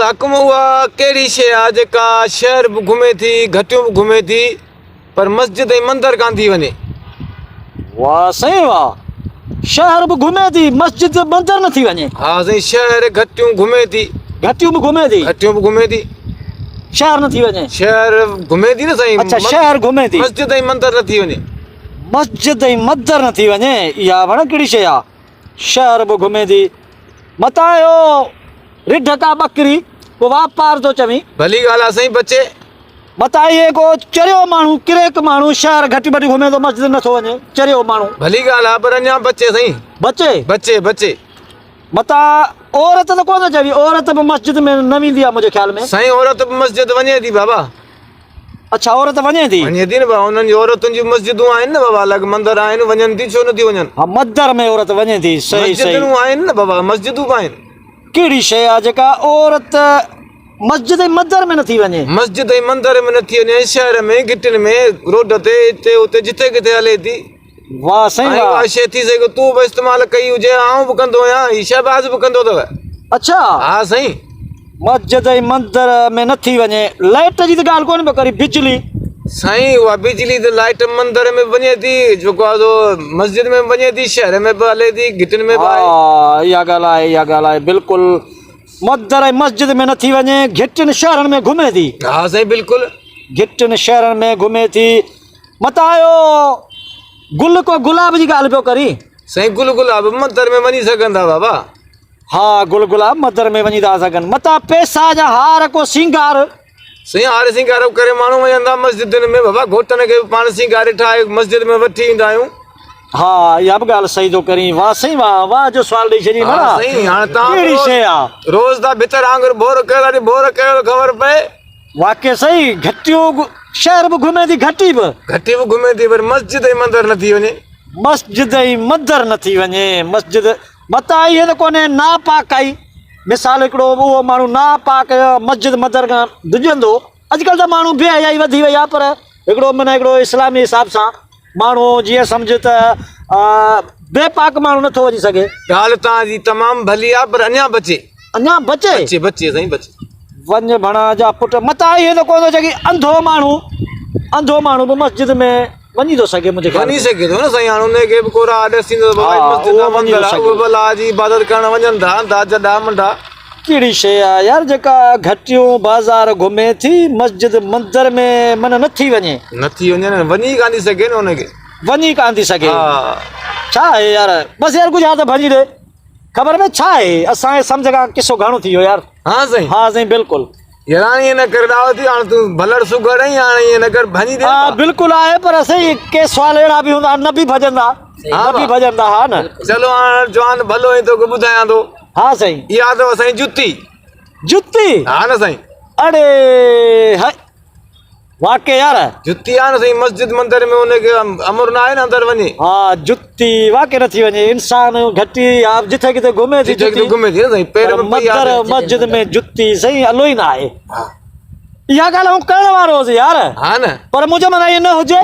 हक़ में उहा कहिड़ी शइ आहे जेका शहर बि घुमे थी घटियूं बि घुमे थी पर मस्जिद ऐं मंदरु कान थी वञे? वाह सही वाह, शहर भी घूमे थी मस्जिद मंदिर न थी वञे। हा साईं, शहर घटियूं घुमे थी, घटियूं भी घूमे थी, घटियूं बि घुमे थी, शहर न थी वञे। शहर घुमे थी न साईं। अच्छा शहर घुमे थी, मस्जिद ऐं मंदरु न थी वञे। मस्जिद ऐं मंदिर न थी वञे, इहा वण कहिड़ी शइ आहे? शहर भी घुमे थी, मता इहो रिढ का बकरी को वापार थो चवीं। भली ॻाल्हि आहे साईं बचे। मता इहे को चरियो माण्हू किरेक माण्हू शहर घटी बटी घुमे थो मस्जिद नथो वञे, चरियो माण्हू भली ॻाल्हि आहे पर अञा बचे साईं, बचे। बचे बचे। मता औरत त कोन चवी, औरत भी मस्जिद में न वेंदी आहे मुंहिंजे ख़्याल में। साईं औरत बि मस्जिद वञे थी बाबा, अच्छा औरत वञे थी, वञे थी न बाबा। उन्हनि जी औरतुनि जी मस्जिदूं आहिनि न बाबा, अलॻि मंदर आहिनि, वञनि थी, छो नथी वञनि? हा मंदिर में औरत वञे थी, सही सही। मस्जिदूं आहिनि न बाबा, मस्जिदूं बि आहिनि। कहिड़ी शइ आहे जेका औरत मस्जिद ऐं मंदिर में नथी वञे? मस्जिद ऐं मंदर में नथी वञे, शहर में गिटिन में रोड ते हिते हुते जिथे किथे हले थी। वाह सही ऐं वाह। उहा शइ थी सघे तूं बि इस्तेमालु कई हुजे, आउं बि कंदो आहियां, ही शहबाज़ बि कंदो अथव। अच्छा हा साईं, मस्जिद ऐं मंदिर में नथी वञे, लाइट जी त ॻाल्हि कोन्हे पियो करी, बिजली। साईं उहा बिजली त लाइट मंदर में वञे थी, जेको आहे सो मस्जिद में वञे थी, शहर में बि हले थी, गिटिन में बि आहे। हा इहा ॻाल्हि आहे, इहा ॻाल्हि आहे बिल्कुलु। मंदिर ऐं मस्जिद में नथी वञे, घिटियुनि शहरनि में घुमे थी। हा साईं बिल्कुलु। घिटियुनि शहरनि में घुमे थी। मता आयो गुल को गुलाब जी ॻाल्हि पियो करी। साईं गुल गुलाब मंदर में वञी सघनि था बाबा। हा गुल गुलाब मंदर में वञी था सघनि। मता पैसा जा हार को सिंगार। साईं हार सिंगार करे माण्हू वञनि था मस्जिदनि में बाबा, घोटनि खे पाण सिंगारे ठाहे मस्जिद में वठी ईंदा आहियूं। हा इहा बि ॻाल्हि सही थो करी। वाह सही वाह, वाह जो सवाल ॾेई छॾी हा साईं, हाणे कहिड़ी शइ तव्हां आहे? रोज़ था भितर आंगुर बोर कयो, बोर कयो ख़बर पए। वाक़ई सही, घटियूं शहर भी घुमे थी, घटी भी घटी बि घुमे थी पर मस्जिद ऐं मंदर नथी वञे। मस्जिद ऐं मंदर नथी वञे। मस्जिद मता इहे त कोन्हे नापाक आई मिसाल, हिकिड़ो उहो माण्हू नापाक मस्जिद मंदर खां डिॼंदो। अॼुकल्ह त माण्हू बेहयाई वधी वई आहे, पर हिकिड़ो माना हिकिड़ो इस्लामी हिसाब सां माण्हू जीअं सम्झ त बेपाक माण्हू नथो वञी सघे। ॻाल्हि तव्हांजी तमामु भली आहे पर अञा बचे, अञा बचे। बचे बचे साईं बचे। वञ भणा जा पुट। मता इहे त कोन थो चए की अंधो माण्हू बि मस्जिद में वञी थो सघे मुंहिंजे ख़्याल वञी में। सघे थो न साईं, हाणे हुनखे बि को आदेश थींदो मस्जिद उहो वञी थो सघे। उहे भला जी इबादत करणु वञनि था, दाजॾा मंडा। कहिड़ी शइ आहे यार जेका घटियूं बाज़ार घुमे थी, मस्जिद मंदर में मन नथी वञे? नथी वञे न, वञी कान थी सघे न हुनखे, वञी कान थी सघे। हा छा आहे यार, बसि यार कुझु हा त भॼी ॾे, ख़बर में छा आहे? असांजे सम्झ खां किसो घणो थी वियो यार। हा साईं। हा साईं बिल्कुलु। यार हाणे ईअं न करे ॾाहो थी, हाणे तूं भलड़ सुगर आहीं, हाणे ईअं न कर, भञी दे। हा बिल्कुलु आहे, पर सही के सुवाल अहिड़ा बि हूंदा न बि भॼंदा, न बि भॼंदा। हा न चलो हाणे जवान भलो ई तोखे ॿुधायां थो। हा साईं। इहा अथव साईं जुती। जुती? हा न साईं, अड़े हाय वाक़ई यार जुती आहे न साईं, मस्जिद मंदर में हुनखे अमर न आहे न अंदरि वञे। हा जुती वाक़ई नथी वञे। इंसान घटी जिथे किथे घुमे थी, जिथे किथे घुमे थी न साईं, पेर में पई मंदर आहे। मस्जिद में जुती सही हलो ई न आहे। हा इहा ॻाल्हि आउं करण वारो हुउसि यार, हा न, पर मुंहिंजो माना इहो न हुजे।